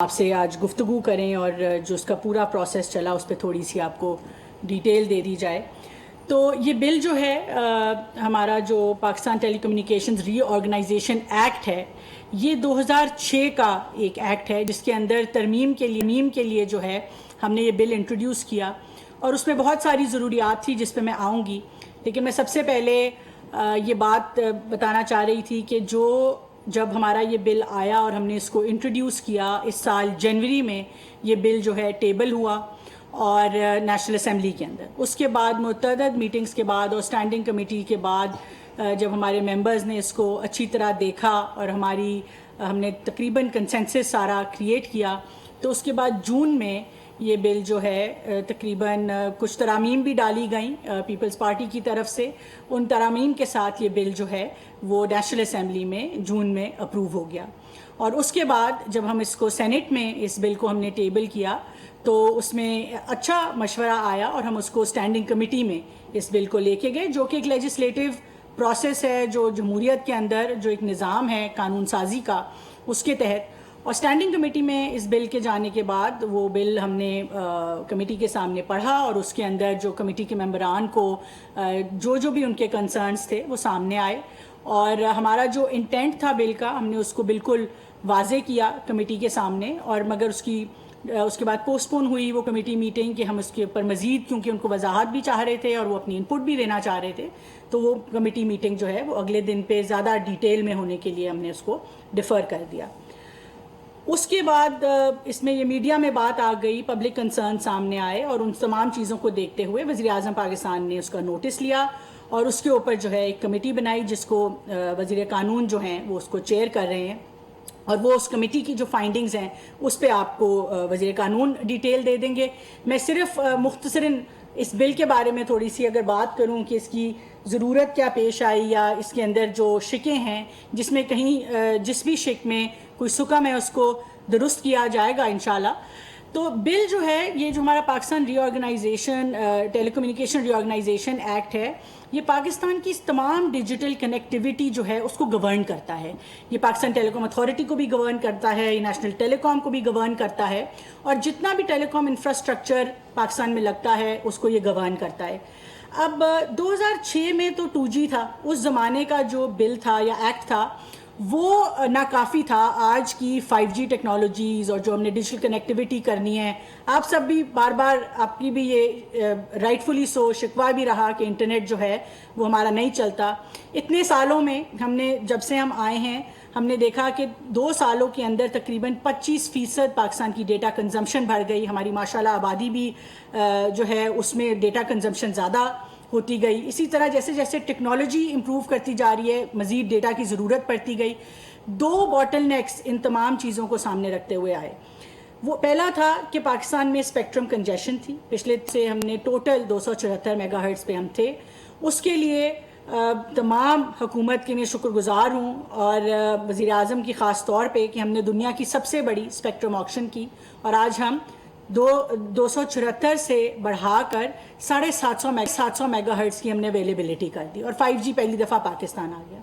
آپ سے آج گفتگو کریں اور جو اس کا پورا پروسیس چلا اس پہ تھوڑی سی آپ کو ڈیٹیل دے دی جائے. تو یہ بل جو ہے ہمارا جو پاکستان ٹیلی کمیونیکیشنز ری آرگنائزیشن ایکٹ ہے، یہ 2006 کا ایک ایکٹ ہے جس کے اندر ترمیم کے لیے جو ہے ہم نے یہ بل انٹروڈیوس کیا، اور اس میں بہت ساری ضروریات تھی جس پہ میں آؤں گی. لیکن میں سب سے پہلے یہ بات بتانا چاہ رہی تھی کہ جب ہمارا یہ بل آیا اور ہم نے اس کو انٹروڈیوس کیا اس سال جنوری میں، یہ بل جو ہے ٹیبل ہوا اور نیشنل اسمبلی کے اندر. اس کے بعد متعدد میٹنگز کے بعد اور اسٹینڈنگ کمیٹی کے بعد جب ہمارے ممبرز نے اس کو اچھی طرح دیکھا اور ہم نے تقریباً کنسنسس سارا کریٹ کیا، تو اس کے بعد جون میں یہ بل جو ہے تقریباً کچھ ترامیم بھی ڈالی گئیں پیپلز پارٹی کی طرف سے. ان ترامیم کے ساتھ یہ بل جو ہے وہ نیشنل اسمبلی میں جون میں اپروو ہو گیا. اور اس کے بعد جب ہم اس کو سینٹ میں اس بل کو ہم نے ٹیبل کیا تو اس میں اچھا مشورہ آیا اور ہم اس کو اسٹینڈنگ کمیٹی میں اس بل کو لے کے گئے، جو کہ ایک لیجسلیٹو پروسیس ہے جو جمہوریت کے اندر جو ایک نظام ہے قانون سازی کا، اس کے تحت. اور اسٹینڈنگ کمیٹی میں اس بل کے جانے کے بعد وہ بل ہم نے کمیٹی کے سامنے پڑھا، اور اس کے اندر جو کمیٹی کے ممبران کو جو بھی ان کے کنسرنز تھے وہ سامنے آئے، اور ہمارا جو انٹینٹ تھا بل کا ہم نے اس کو بالکل واضح کیا کمیٹی کے سامنے. اور مگر اس کے بعد پوسٹ پون ہوئی وہ کمیٹی میٹنگ کہ ہم اس کے اوپر مزید، کیونکہ ان کو وضاحت بھی چاہ رہے تھے اور وہ اپنی انپٹ بھی دینا چاہ رہے تھے، تو وہ کمیٹی میٹنگ جو ہے وہ اگلے دن پہ زیادہ ڈیٹیل میں ہونے کے لیے ہم نے اس کو ڈیفر کر دیا. اس کے بعد اس میں یہ میڈیا میں بات آ گئی، پبلک کنسرن سامنے آئے، اور ان تمام چیزوں کو دیکھتے ہوئے وزیر اعظم پاکستان نے اس کا نوٹس لیا اور اس کے اوپر جو ہے ایک کمیٹی بنائی جس کو وزیر قانون جو ہیں وہ اس کو چیئر کر رہے ہیں، اور وہ اس کمیٹی کی جو فائنڈنگز ہیں اس پہ آپ کو وزیر قانون ڈیٹیل دے دیں گے. میں صرف مختصراً اس بل کے بارے میں تھوڑی سی اگر بات کروں کہ اس کی ضرورت کیا پیش آئی یا اس کے اندر جو شکیں ہیں جس میں کہیں جس بھی شک میں کوئی سکم ہے اس کو درست کیا جائے گا انشاءاللہ. تو بل جو ہے یہ جو ہمارا پاکستان ری آرگنائزیشن ٹیلی کمیونیکیشن ری آرگنائزیشن ایکٹ ہے، یہ پاکستان کی تمام ڈیجیٹل کنیکٹیویٹی جو ہے اس کو گورن کرتا ہے. یہ پاکستان ٹیلی کام اتھارٹی کو بھی گورن کرتا ہے، یہ نیشنل ٹیلی کام کو بھی گورن کرتا ہے، اور جتنا بھی ٹیلی کام انفراسٹرکچر پاکستان میں لگتا ہے اس کو یہ گورن کرتا ہے. اب 2006 میں تو 2G تھا، اس زمانے کا جو بل تھا یا ایکٹ تھا وہ ناکافی تھا. آج کی 5G ٹیکنالوجیز اور جو ہم نے ڈیجیٹل کنیکٹیویٹی کرنی ہے، آپ سب بھی بار بار آپ کی بھی یہ رائٹفلی سو شکوہ بھی رہا کہ انٹرنیٹ جو ہے وہ ہمارا نہیں چلتا. اتنے سالوں میں ہم نے جب سے ہم آئے ہیں ہم نے دیکھا کہ 2 سالوں کے اندر تقریباً 25% پاکستان کی ڈیٹا کنزمپشن بڑھ گئی. ہماری ماشاءاللہ آبادی بھی جو ہے اس میں ڈیٹا کنزمپشن زیادہ ہوتی گئی. اسی طرح جیسے جیسے ٹیکنالوجی امپروو کرتی جا رہی ہے مزید ڈیٹا کی ضرورت پڑتی گئی. 2 باٹل نیکس ان تمام چیزوں کو سامنے رکھتے ہوئے آئے. وہ پہلا تھا کہ پاکستان میں اسپیکٹرم کنجیشن تھی. پچھلے سے ہم نے ٹوٹل 274 میگا ہرٹز پہ ہم تھے. اس کے لیے تمام حکومت کے میں شکر گزار ہوں، اور وزیر اعظم کی خاص طور پہ کہ ہم نے دنیا کی سب سے بڑی اسپیکٹرم آکشن کی، اور آج ہم 274 سے بڑھا کر 750 میگا ہرٹز کی ہم نے اویلیبلٹی کر دی، اور 5G پہلی دفعہ پاکستان آ گیا.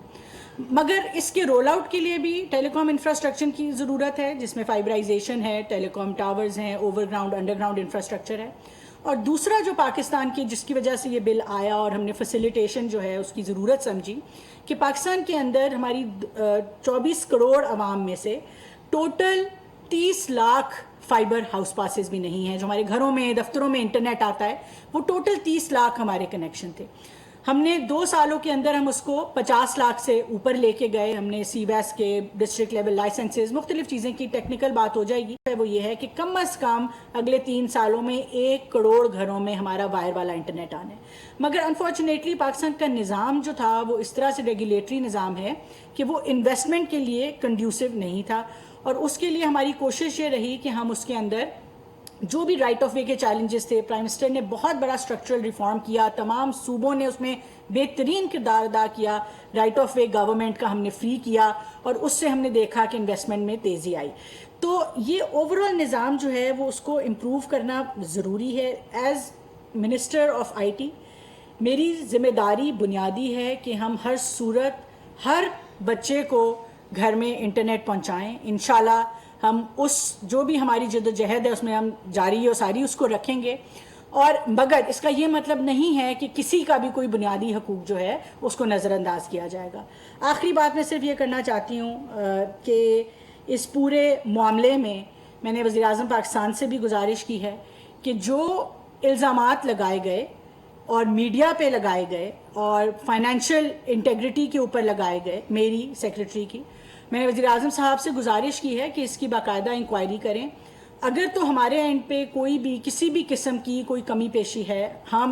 مگر اس کے رول آؤٹ کے لیے بھی ٹیلی کام انفراسٹرکچر کی ضرورت ہے، جس میں فائبرائزیشن ہے، ٹیلی کام ٹاورز ہیں، over ground under ground infrastructure ہے. اور دوسرا جو پاکستان کی جس کی وجہ سے یہ بل آیا اور ہم نے فیسیلیٹیشن جو ہے اس کی ضرورت سمجھی کہ پاکستان کے اندر ہماری 24 کروڑ عوام میں سے total 30 lakh fibre house passes بھی نہیں ہیں. جو ہمارے گھروں میں دفتروں میں انٹرنیٹ آتا ہے وہ ٹوٹل 30 لاکھ ہمارے کنیکشن تھے. ہم نے 2 سالوں کے اندر ہم اس کو 50 لاکھ سے اوپر لے کے گئے. ہم نے سی بیس کے ڈسٹرکٹ لیول لائسنسز مختلف چیزیں کی ٹیکنیکل بات ہو جائے گی. وہ یہ ہے کہ کم از کم اگلے 3 سالوں میں 1 کروڑ گھروں میں ہمارا وائر والا انٹرنیٹ آنا ہے. مگر انفارچونیٹلی پاکستان کا نظام جو تھا وہ اس طرح سے ریگولیٹری نظام ہے کہ وہ انویسٹمنٹ کے لیے کنڈیوسو نہیں تھا، اور اس کے لیے ہماری کوشش یہ رہی کہ ہم اس کے اندر جو بھی رائٹ آف وے کے چیلنجز تھے، پرائم منسٹر نے بہت بڑا اسٹرکچرل ریفارم کیا، تمام صوبوں نے اس میں بہترین کردار ادا کیا. رائٹ آف وے گورنمنٹ کا ہم نے فری کیا، اور اس سے ہم نے دیکھا کہ انویسٹمنٹ میں تیزی آئی. تو یہ اوور آل نظام جو ہے وہ اس کو امپروو کرنا ضروری ہے. As minister of I T میری ذمہ داری بنیادی ہے کہ ہم ہر صورت ہر بچے کو گھر میں انٹرنیٹ پہنچائیں. انشاءاللہ ہم اس جو بھی ہماری جدوجہد ہے اس میں ہم جاری و ساری اس کو رکھیں گے. اور مگر اس کا یہ مطلب نہیں ہے کہ کسی کا بھی کوئی بنیادی حقوق جو ہے اس کو نظر انداز کیا جائے گا. آخری بات میں صرف یہ کرنا چاہتی ہوں کہ اس پورے معاملے میں نے وزیر اعظم پاکستان سے بھی گزارش کی ہے کہ جو الزامات لگائے گئے اور میڈیا پہ لگائے گئے اور فائنینشیل انٹیگریٹی کے اوپر لگائے گئے میری سیکریٹری کی, میں نے وزیر اعظم صاحب سے گزارش کی ہے کہ اس کی باقاعدہ انکوائری کریں. اگر تو ہمارے اینڈ پہ کوئی بھی کسی بھی قسم کی کوئی کمی پیشی ہے,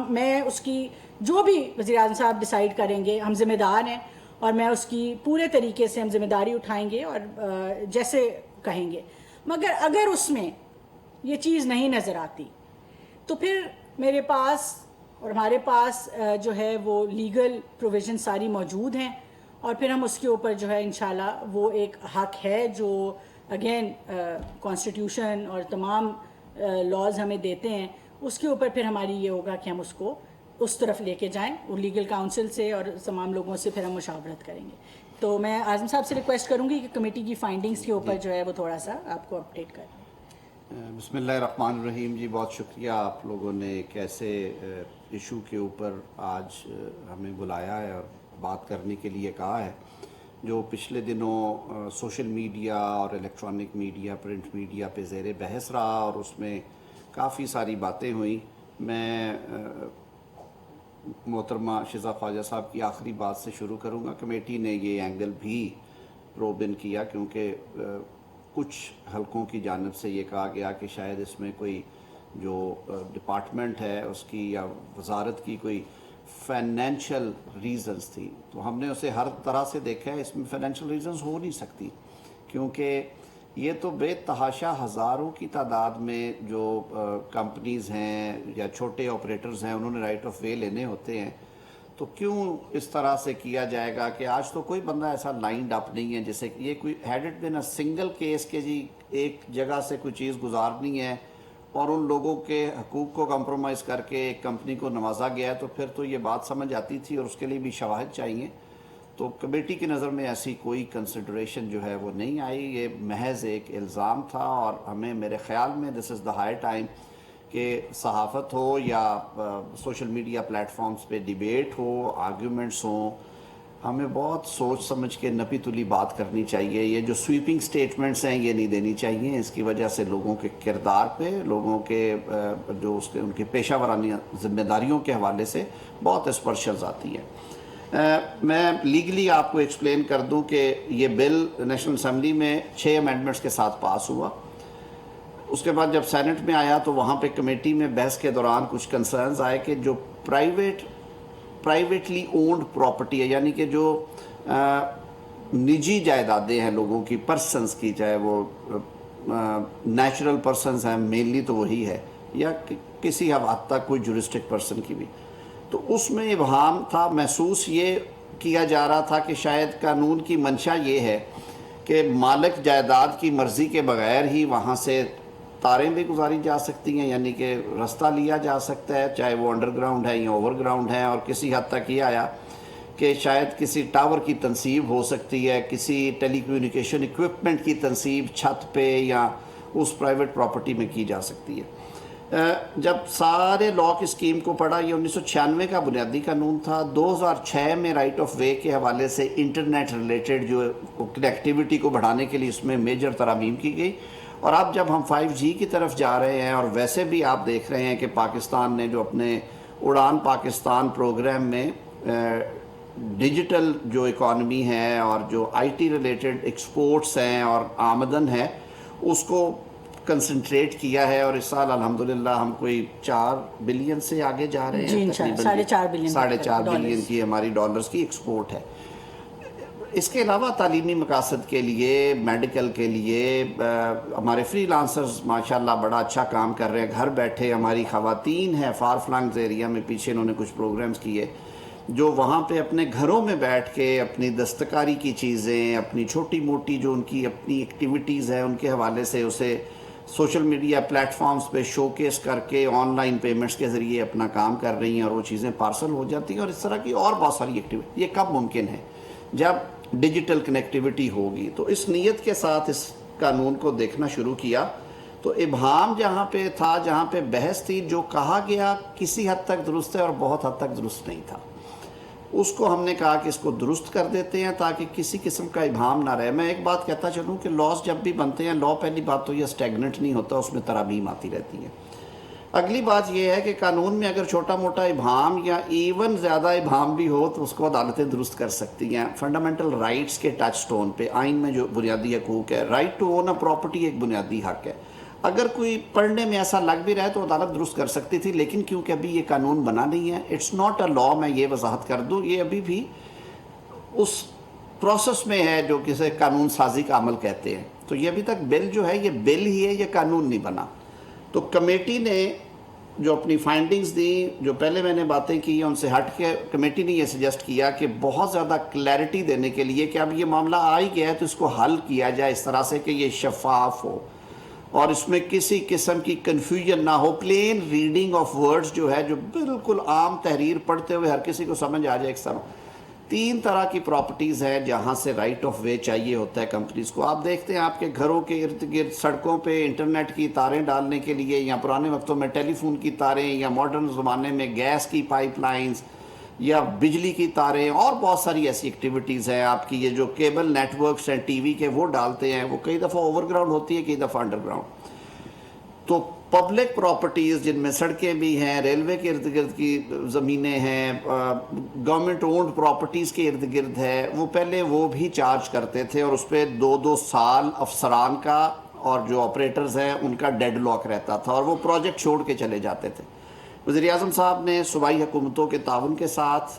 میں اس کی جو بھی وزیر اعظم صاحب ڈیسائیڈ کریں گے, ہم ذمہ دار ہیں اور میں اس کی پورے طریقے سے ہم ذمہ داری اٹھائیں گے اور جیسے کہیں گے. مگر اگر اس میں یہ چیز نہیں نظر آتی تو پھر میرے پاس اور ہمارے پاس جو ہے وہ لیگل پروویژن ساری موجود ہیں, اور پھر ہم اس کے اوپر جو ہے انشاءاللہ وہ ایک حق ہے جو اگین کانسٹیٹیوشن اور تمام لاز ہمیں دیتے ہیں, اس کے اوپر پھر ہماری یہ ہوگا کہ ہم اس کو اس طرف لے کے جائیں اور لیگل کاؤنسل سے اور تمام لوگوں سے پھر ہم مشاورت کریں گے. تو میں اعظم صاحب سے ریکویسٹ کروں گی کہ کمیٹی کی فائنڈنگز کے اوپر جو ہے وہ تھوڑا سا آپ کو اپڈیٹ کریں. بسم اللہ الرحمن الرحیم. جی بہت شکریہ آپ لوگوں نے ایک ایسے ایشو کے اوپر آج ہمیں بلایا ہے اور بات کرنے کے لیے کہا ہے جو پچھلے دنوں سوشل میڈیا اور الیکٹرانک میڈیا پرنٹ میڈیا پہ زیر بحث رہا اور اس میں کافی ساری باتیں ہوئیں. میں محترمہ شزا خواجہ صاحب کی آخری بات سے شروع کروں گا. کمیٹی نے یہ اینگل بھی پروبن کیا کیونکہ کچھ حلقوں کی جانب سے یہ کہا گیا کہ شاید اس میں کوئی جو ڈپارٹمنٹ ہے اس کی یا وزارت کی کوئی فائنینشیل ریزنز تھی. تو ہم نے اسے ہر طرح سے دیکھا ہے, اس میں فائنینشیل ریزنز ہو نہیں سکتی کیونکہ یہ تو بے تحاشا ہزاروں کی تعداد میں جو کمپنیز ہیں یا چھوٹے آپریٹرز ہیں انہوں نے رائٹ آف وے لینے ہوتے ہیں. تو کیوں اس طرح سے کیا جائے گا کہ آج تو کوئی بندہ ایسا لائنڈ اپ نہیں ہے جیسے کہ یہ کوئی ہیڈڈ بن اے سنگل کیس کے جی ایک جگہ سے کوئی چیز گزارنی ہے اور ان لوگوں کے حقوق کو کمپرومائز کر کے ایک کمپنی کو نوازا گیا ہے, تو پھر تو یہ بات سمجھ آتی تھی اور اس کے لیے بھی شواہد چاہیے. تو کمیٹی کی نظر میں ایسی کوئی کنسیڈریشن جو ہے وہ نہیں آئی. یہ محض ایک الزام تھا اور ہمیں میرے خیال میں دس از دا ہائی ٹائم کہ صحافت ہو یا سوشل میڈیا پلیٹ فارمز پہ ڈیبیٹ ہو, آرگیومنٹس ہوں, ہمیں بہت سوچ سمجھ کے نپی تلی بات کرنی چاہیے. یہ جو سویپنگ سٹیٹمنٹس ہیں یہ نہیں دینی چاہیے. اس کی وجہ سے لوگوں کے کردار پہ, لوگوں کے جو ان کی پیشہ ورانہ ذمہ داریوں کے حوالے سے بہت اسپرشنز آتی ہیں. میں لیگلی آپ کو ایکسپلین کر دوں کہ یہ بل نیشنل اسمبلی میں 6 امینڈمنٹس کے ساتھ پاس ہوا. اس کے بعد جب سینٹ میں آیا تو وہاں پہ کمیٹی میں بحث کے دوران کچھ کنسرنز آئے کہ جو پرائیویٹلی اونڈ پراپرٹی ہے, یعنی کہ جو نجی جائیدادیں ہیں لوگوں کی, پرسنز کی, چاہے وہ نیچرل پرسنز ہیں مینلی تو وہی ہے, یا کسی حد تک کوئی جورسٹک پرسن کی بھی, تو اس میں ابہام تھا. محسوس یہ کیا جا رہا تھا کہ شاید قانون کی منشا یہ ہے کہ مالک جائیداد کی مرضی کے بغیر ہی وہاں سے تاریں بھی گزاری جا سکتی ہیں, یعنی کہ رستہ لیا جا سکتا ہے, چاہے وہ انڈر گراؤنڈ ہے یا اوور گراؤنڈ ہے. اور کسی حد تک یہ آیا کہ شاید کسی ٹاور کی تنصیب ہو سکتی ہے, کسی ٹیلی کمیونیکیشن ایکوپمنٹ کی تنصیب چھت پہ یا اس پرائیویٹ پراپرٹی میں کی جا سکتی ہے. جب سارے لا کی اسکیم کو پڑھا, یہ 1996 کا بنیادی قانون تھا. 2006 میں رائٹ آف وے کے حوالے سے انٹرنیٹ ریلیٹڈ جو کنیکٹیوٹی کو بڑھانے کے لیے اس میں میجر ترامیم کی گئی. اور اب جب ہم 5G کی طرف جا رہے ہیں, اور ویسے بھی آپ دیکھ رہے ہیں کہ پاکستان نے جو اپنے اڑان پاکستان پروگرام میں ڈیجیٹل جو اکانومی ہے اور جو IT ریلیٹڈ ایکسپورٹس ہیں اور آمدن ہے اس کو کنسنٹریٹ کیا ہے, اور اس سال الحمدللہ ہم کوئی 4 بلین سے آگے جا رہے ہیں. تقریباً 4.5 بلین کی ہماری ڈالرز کی ایکسپورٹ ہے. اس کے علاوہ تعلیمی مقاصد کے لیے, میڈیکل کے لیے ہمارے فری لانسرز ماشاءاللہ بڑا اچھا کام کر رہے ہیں. گھر بیٹھے ہماری خواتین ہیں فار فلنگز ایریا میں, پیچھے انہوں نے کچھ پروگرامز کیے جو وہاں پہ اپنے گھروں میں بیٹھ کے اپنی دستکاری کی چیزیں, اپنی چھوٹی موٹی جو ان کی اپنی ایکٹیویٹیز ہیں ان کے حوالے سے اسے سوشل میڈیا پلیٹ فارمز پہ شو کیس کر کے آن لائن پیمنٹس کے ذریعے اپنا کام کر رہی ہیں, اور وہ چیزیں پارسل ہو جاتی ہیں. اور اس طرح کی اور بہت ساری ایکٹیویٹی. یہ کب ممکن ہے؟ جب ڈیجیٹل کنیکٹیوٹی ہوگی. تو اس نیت کے ساتھ اس قانون کو دیکھنا شروع کیا تو ابہام جہاں پہ تھا، جہاں پہ بحث تھی، جو کہا گیا کسی حد تک درست ہے اور بہت حد تک درست نہیں تھا، اس کو ہم نے کہا کہ اس کو درست کر دیتے ہیں تاکہ کسی قسم کا ابہام نہ رہے۔ میں ایک بات کہتا چلوں کہ لاس جب بھی بنتے ہیں، لا پہلی بات تو یہ اسٹیگننٹ نہیں ہوتا، اس میں ترامیم آتی رہتی ہیں۔ اگلی بات یہ ہے کہ قانون میں اگر چھوٹا موٹا ابہام یا ایون زیادہ ابہام بھی ہو تو اس کو عدالتیں درست کر سکتی ہیں۔ فنڈامنٹل رائٹس کے ٹچ سٹون پہ آئین میں جو بنیادی حقوق ہے، right to own a property ایک بنیادی حق ہے، اگر کوئی پڑھنے میں ایسا لگ بھی رہا ہے تو عدالت درست کر سکتی تھی، لیکن کیونکہ ابھی یہ قانون بنا نہیں ہے، اٹس ناٹ اے لا، میں یہ وضاحت کر دوں، یہ ابھی بھی اس پروسیس میں ہے جو کسے قانون سازی کا عمل کہتے ہیں۔ تو یہ ابھی تک بل جو ہے یہ بل ہی ہے، یہ قانون نہیں بنا۔ تو کمیٹی نے جو اپنی فائنڈنگز دی، جو پہلے میں نے باتیں کی ان سے ہٹ کے کمیٹی نے یہ سجیسٹ کیا کہ بہت زیادہ کلیئرٹی دینے کے لیے کہ اب یہ معاملہ آ ہی گیا ہے تو اس کو حل کیا جائے اس طرح سے کہ یہ شفاف ہو اور اس میں کسی قسم کی کنفیوژن نہ ہو، پلین ریڈنگ آف ورڈز جو ہے، جو بالکل عام تحریر پڑھتے ہوئے ہر کسی کو سمجھ آ جائے ایک طرح۔ 3 طرح کی پراپرٹیز ہیں جہاں سے رائٹ آف وے چاہیے ہوتا ہے کمپنیز کو۔ آپ دیکھتے ہیں آپ کے گھروں کے ارد گرد سڑکوں پہ انٹرنیٹ کی تاریں ڈالنے کے لیے، یا پرانے وقتوں میں ٹیلی فون کی تاریں، یا ماڈرن زمانے میں گیس کی پائپ لائنز یا بجلی کی تاریں، اور بہت ساری ایسی ایکٹیویٹیز ہیں۔ آپ کی یہ جو کیبل نیٹ ورکس ہیں ٹی وی کے وہ ڈالتے ہیں، وہ کئی دفعہ اوور گراؤنڈ ہوتی ہے، کئی دفعہ انڈر گراؤنڈ۔ تو پبلک پراپرٹیز جن میں سڑکیں بھی ہیں، ریلوے کے ارد گرد کی زمینیں ہیں، گورنمنٹ اونڈ پراپرٹیز کے ارد گرد ہے، وہ پہلے وہ بھی چارج کرتے تھے اور اس پہ 2 سال افسران کا اور جو آپریٹرز ہیں ان کا ڈیڈ لاک رہتا تھا اور وہ پروجیکٹ چھوڑ کے چلے جاتے تھے۔ وزیر اعظم صاحب نے صوبائی حکومتوں کے تعاون کے ساتھ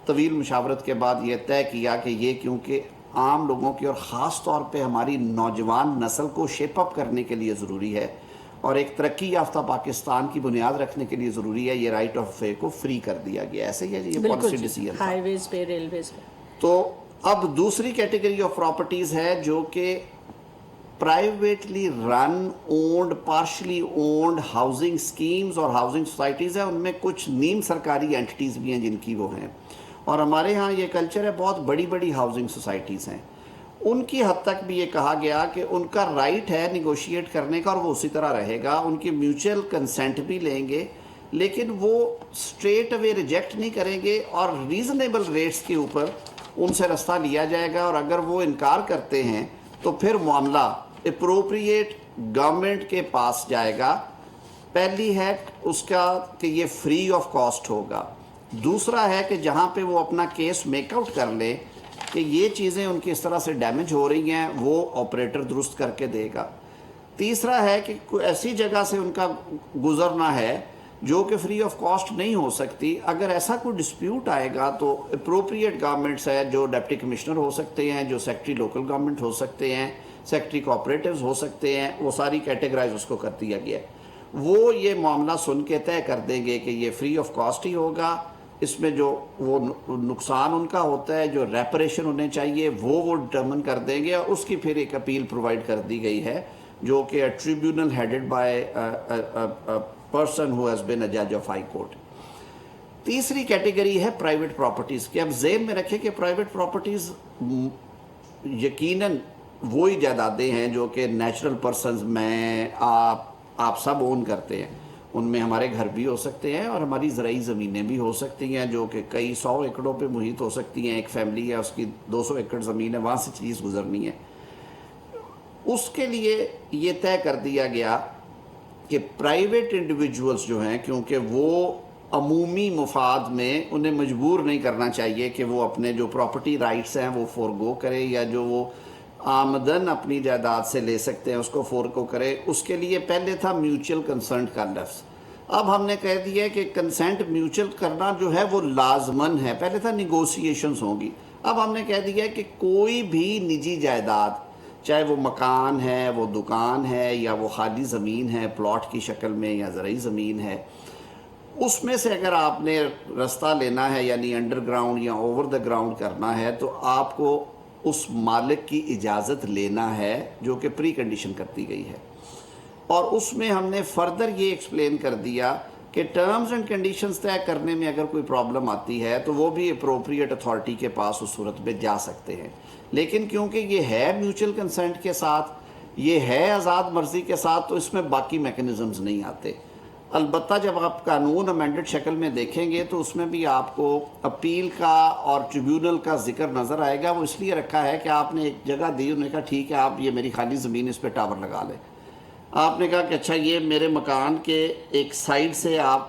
طویل مشاورت کے بعد یہ طے کیا کہ یہ کیونکہ عام لوگوں کی اور خاص طور پہ ہماری نوجوان نسل کو شیپ اپ کرنے کے لیے ضروری ہے اور ایک ترقی یافتہ پاکستان کی بنیاد رکھنے کے لیے ضروری ہے، یہ رائٹ آف وے کو فری کر دیا گیا۔ ایسے ہی ہے یہ پالیسی ڈیسیژن ہائی ویز پہ، ریلویز پہ۔ تو اب دوسری کیٹیگری آف پراپرٹیز ہے جو کہ privately run owned, partially owned housing schemes اور ہاؤسنگ سوسائٹیز ہیں، ان میں کچھ نیم سرکاری اینٹیز بھی ہیں جن کی وہ ہیں، اور ہمارے ہاں یہ کلچر ہے، بہت بڑی بڑی ہاؤسنگ سوسائٹیز ہیں، ان کی حد تک بھی یہ کہا گیا کہ ان کا رائٹ ہے نیگوشیٹ کرنے کا اور وہ اسی طرح رہے گا، ان کی میوچل کنسنٹ بھی لیں گے، لیکن وہ اسٹریٹ اوے ریجیکٹ نہیں کریں گے اور ریزنیبل ریٹس کے اوپر ان سے رستہ لیا جائے گا، اور اگر وہ انکار کرتے ہیں تو پھر معاملہ اپروپریٹ گورنمنٹ کے پاس جائے گا۔ پہلی ہے اس کا کہ یہ فری آف کاسٹ ہوگا، دوسرا ہے کہ جہاں پہ وہ اپنا کیس میک آؤٹ کر لیں کہ یہ چیزیں ان کی اس طرح سے ڈیمیج ہو رہی ہیں، وہ آپریٹر درست کر کے دے گا، تیسرا ہے کہ کوئی ایسی جگہ سے ان کا گزرنا ہے جو کہ فری آف کاسٹ نہیں ہو سکتی۔ اگر ایسا کوئی ڈسپیوٹ آئے گا تو اپروپریٹ گورنمنٹس ہے، جو ڈپٹی کمشنر ہو سکتے ہیں، جو سیکٹری لوکل گورنمنٹ ہو سکتے ہیں، سیکٹری کوآپریٹیوز ہو سکتے ہیں، وہ ساری کیٹیگرائز اس کو کر دیا گیا ہے، وہ یہ معاملہ سن کے طے کر دیں گے کہ یہ فری آف کاسٹ ہی ہوگا، اس میں جو وہ نقصان ان کا ہوتا ہے، جو ریپریشن ہونے چاہیے وہ ڈٹرمن کر دیں گے، اور اس کی پھر ایک اپیل پرووائڈ کر دی گئی ہے جو کہ tribunal headed by person who has been a جج آف ہائی کورٹ۔ تیسری کیٹیگری ہے پرائیویٹ پراپرٹیز کی۔ اب ذہن میں رکھیں کہ پرائیویٹ پراپرٹیز یقیناً وہی جائیدادیں ہیں جو کہ نیچرل پرسنز، میں آپ سب اون کرتے ہیں، ان میں ہمارے گھر بھی ہو سکتے ہیں اور ہماری زرعی زمینیں بھی ہو سکتی ہیں جو کہ کئی 100 ایکڑوں پہ محیط ہو سکتی ہیں۔ ایک فیملی ہے، اس کی 200 ایکڑ زمین ہے، وہاں سے چیز گزرنی ہے، اس کے لیے یہ طے کر دیا گیا کہ پرائیویٹ انڈیویجولز جو ہیں، کیونکہ وہ عمومی مفاد میں انہیں مجبور نہیں کرنا چاہیے کہ وہ اپنے جو پراپرٹی رائٹس ہیں وہ فورگو کرے، یا جو وہ آمدن اپنی جائیداد سے لے سکتے ہیں اس کو فورگو کرے۔ اس کے لیے پہلے تھا میوچل کنسنٹ کا لفظ، اب ہم نے کہہ دیا کہ کنسنٹ میوچل کرنا جو ہے وہ لازمن ہے، پہلے تھا نیگوسیشنز ہوں گی، اب ہم نے کہہ دیا کہ کوئی بھی نجی جائیداد، چاہے وہ مکان ہے، وہ دکان ہے، یا وہ خالی زمین ہے پلاٹ کی شکل میں یا زرعی زمین ہے، اس میں سے اگر آپ نے رستہ لینا ہے یعنی انڈر گراؤنڈ یا اوور دا گراؤنڈ کرنا ہے تو آپ کو اس مالک کی اجازت لینا ہے، جو کہ پری کنڈیشن کرتی گئی ہے، اور اس میں ہم نے فردر یہ ایکسپلین کر دیا کہ ٹرمز اینڈ کنڈیشنز طے کرنے میں اگر کوئی پرابلم آتی ہے تو وہ بھی اپروپریٹ اتھارٹی کے پاس اس صورت میں جا سکتے ہیں، لیکن کیونکہ یہ ہے میوچل کنسنٹ کے ساتھ، یہ ہے آزاد مرضی کے ساتھ تو اس میں باقی میکنزمز نہیں آتے. البتہ جب آپ قانون امینڈڈ شکل میں دیکھیں گے تو اس میں بھی آپ کو اپیل کا اور ٹریبیونل کا ذکر نظر آئے گا. وہ اس لیے رکھا ہے کہ آپ نے ایک جگہ دی, انہوں نے کہا ٹھیک ہے آپ یہ میری خالی زمین اس پہ ٹاور لگا لیں. آپ نے کہا کہ اچھا یہ میرے مکان کے ایک سائڈ سے آپ,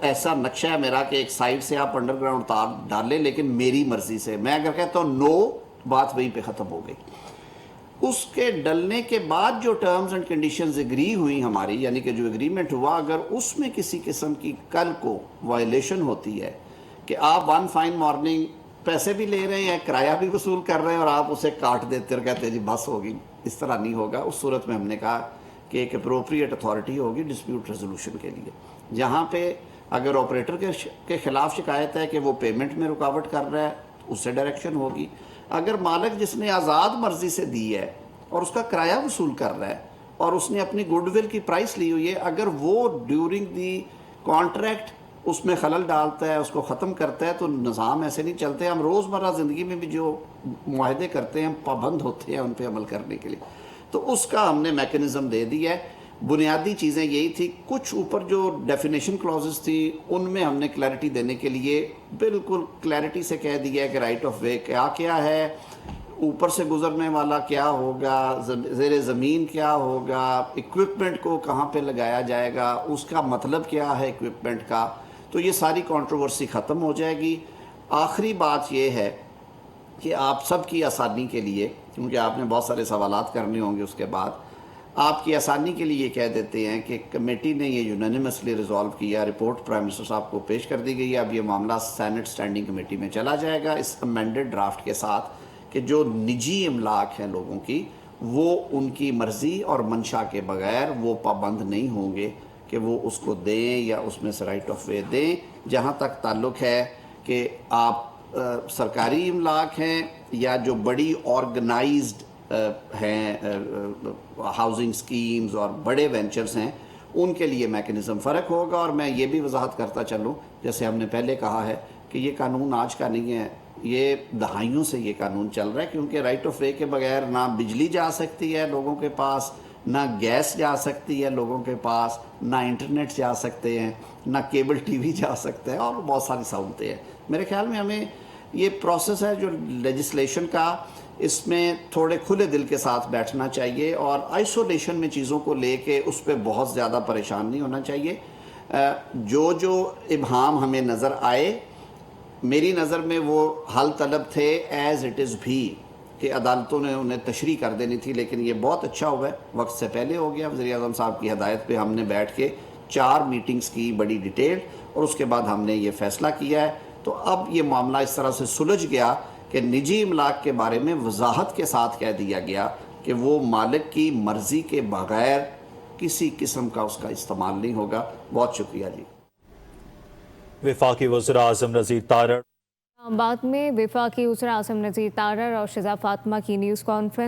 ایسا نقشہ ہے میرا کہ ایک سائڈ سے آپ انڈر گراؤنڈ تار ڈالیں لیکن میری مرضی سے. میں اگر کہتا ہوں نو, بات وہیں پہ ختم ہو گئی. اس کے ڈلنے کے بعد جو ٹرمز اینڈ کنڈیشنز اگری ہوئی ہماری, یعنی کہ جو اگریمنٹ ہوا, اگر اس میں کسی قسم کی کل کو وائلیشن ہوتی ہے کہ آپ ون فائن مارننگ پیسے بھی لے رہے ہیں, کرایہ بھی وصول کر رہے ہیں اور آپ اسے کاٹ دیتے اور کہتے ہیں جی بس ہوگی, اس طرح نہیں ہوگا. اس صورت میں ہم نے کہا کہ ایک اپروپریٹ اتھارٹی ہوگی ڈسپیوٹ ریزولوشن کے لیے, جہاں پہ اگر آپریٹر کے خلاف شکایت ہے کہ وہ پیمنٹ میں رکاوٹ کر رہا ہے اس سے ڈائریکشن ہوگی. اگر مالک جس نے آزاد مرضی سے دی ہے اور اس کا کرایہ وصول کر رہا ہے اور اس نے اپنی گڈ ول کی پرائس لی ہوئی ہے, اگر وہ ڈیورنگ دی کانٹریکٹ اس میں خلل ڈالتا ہے, اس کو ختم کرتا ہے, تو نظام ایسے نہیں چلتے. ہم روزمرہ زندگی میں بھی جو معاہدے کرتے ہیں ہم پابند ہوتے ہیں ان پہ عمل کرنے کے لیے. تو اس کا ہم نے میکنزم دے دیا ہے. بنیادی چیزیں یہی تھی. کچھ اوپر جو ڈیفینیشن کلازز تھی ان میں ہم نے کلیئرٹی دینے کے لیے بالکل کلیئرٹی سے کہہ دیا ہے کہ رائٹ آف وے کیا ہے, اوپر سے گزرنے والا کیا ہوگا, زیر زمین کیا ہوگا, ایکوپمنٹ کو کہاں پہ لگایا جائے گا, اس کا مطلب کیا ہے ایکوپمنٹ کا. تو یہ ساری کنٹروورسی ختم ہو جائے گی. آخری بات یہ ہے کہ آپ سب کی آسانی کے لیے, کیونکہ آپ نے بہت سارے سوالات کرنے ہوں گے اس کے بعد, آپ کی آسانی کے لیے یہ کہہ دیتے ہیں کہ کمیٹی نے یہ یونانیمسلی ریزالو کیا, رپورٹ پرائم منسٹر صاحب کو پیش کر دی گئی ہے. اب یہ معاملہ سینٹ اسٹینڈنگ کمیٹی میں چلا جائے گا اس امینڈڈ ڈرافٹ کے ساتھ کہ جو نجی املاک ہیں لوگوں کی, وہ ان کی مرضی اور منشا کے بغیر وہ پابند نہیں ہوں گے کہ وہ اس کو دیں یا اس میں سے رائٹ آف وے دیں. جہاں تک تعلق ہے کہ آپ سرکاری املاک ہیں یا جو بڑی آرگنائزڈ ہیں ہاؤسنگ سکیمز اور بڑے وینچرز ہیں, ان کے لیے میکنزم فرق ہوگا. اور میں یہ بھی وضاحت کرتا چلوں, جیسے ہم نے پہلے کہا ہے کہ یہ قانون آج کا نہیں ہے, یہ دہائیوں سے یہ قانون چل رہا ہے, کیونکہ رائٹ آف وے کے بغیر نہ بجلی جا سکتی ہے لوگوں کے پاس, نہ گیس جا سکتی ہے لوگوں کے پاس, نہ انٹرنیٹ جا سکتے ہیں, نہ کیبل ٹی وی جا سکتے ہیں, اور بہت ساری سہولتیں ہیں. میرے خیال میں ہمیں یہ پروسیس ہے جو لیجسلیشن کا, اس میں تھوڑے کھلے دل کے ساتھ بیٹھنا چاہیے اور آئسولیشن میں چیزوں کو لے کے اس پہ بہت زیادہ پریشان نہیں ہونا چاہیے. جو ابہام ہمیں نظر آئے, میری نظر میں وہ حل طلب تھے ایز اٹ از بھی, کہ عدالتوں نے انہیں تشریح کر دینی تھی, لیکن یہ بہت اچھا ہوا ہے, وقت سے پہلے ہو گیا. وزیر اعظم صاحب کی ہدایت پہ ہم نے بیٹھ کے 4 میٹنگز کی بڑی ڈیٹیل, اور اس کے بعد ہم نے یہ فیصلہ کیا ہے. تو اب یہ معاملہ اس طرح سے سلجھ گیا کہ نجی املاک کے بارے میں وضاحت کے ساتھ کہہ دیا گیا کہ وہ مالک کی مرضی کے بغیر کسی قسم کا اس کا استعمال نہیں ہوگا. بہت شکریہ جی. وفاقی وزیر اعظم نذیر تارڑ. اسلام آباد میں وفاقی وزیر اعظم نذیر تارڑ اور شہزاد فاطمہ کی نیوز کانفرنس